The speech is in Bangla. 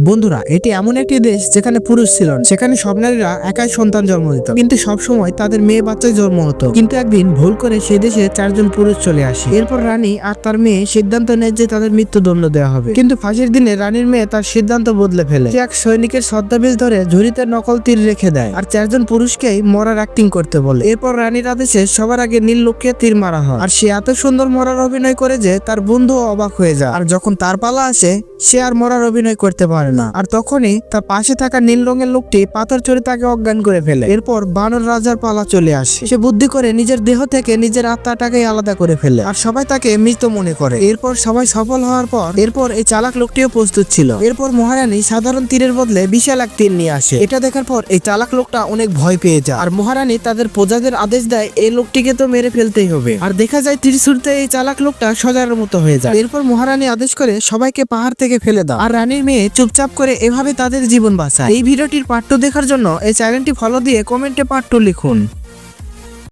বন্ধুরা, এটি এমন একটি দেশ যেখানে পুরুষ ছিল না। সেখানে সব নারীরা একাই সন্তান জন্ম দিত, কিন্তু সবসময় তাদের মেয়ে বাচ্চাই জন্ম হতো। কিন্তু একদিন ভুল করে সেই দেশে 4 জন পুরুষ চলে আসে। এরপর রানী আর তার মেয়ে সিদ্ধান্ত নেয় যে তাদের মৃত্যুদণ্ড দেওয়া হবে। কিন্তু ফাঁসির দিনে রানীর মেয়ে তার সিদ্ধান্ত বদলে ফেলে। সে এক সৈনিকের ছদ্মবেশ ধরে ঝুড়িতে নকল তীর রেখে দেয় আর 4 জন পুরুষকেই মরার অ্যাক্টিং করতে বলে। এরপর রানীর আদেশে সবার আগে নীল লোককে তীর মারা হয়। আর সে এত সুন্দর মরার অভিনয় করে যে তার বন্ধু অবাক হয়ে যায়। আর যখন তার পালা আসে, সে আর মরার অভিনয় করতে পারে না। আর তখনই তার পাশে থাকা নীল রঙের লোকটি পাথর ছুঁড়ে তাকে অজ্ঞান করে ফেলে। এরপর বানর রাজার পালা চলে আসে। সে বুদ্ধি করে নিজের দেহ থেকে নিজের আত্মাটাকে আলাদা করে ফেলে আর সবাই তাকে মৃত মনে করে। এরপর সবাই সফল হওয়ার পর এই চালাক লোকটিও প্রস্তুত ছিল। এরপর মহারানী সাধারণ তীরের বদলে বিশাল এক তীর নিয়ে আসে। এটা দেখার পর এই চালাক লোকটা অনেক ভয় পেয়ে যায়। আর মহারানী তাদের প্রজাদের আদেশ দেয় এই লোকটিকে তো মেরে ফেলতেই হবে। আর দেখা যায় তীর ছুঁড়তে এই চালাক লোকটা সজারের মতো হয়ে যায়। এরপর মহারানী আদেশ করে সবাইকে পাহাড় থেকে ফেলে দাও। আর রানীর মেয়ে চুপচাপ করে এভাবে তাদের জীবন বাঁচায়। এই ভিডিওটির পার্ট 2 দেখার জন্য এই চ্যানেলটি ফলো দিয়ে কমেন্টে পার্ট 2 লিখুন।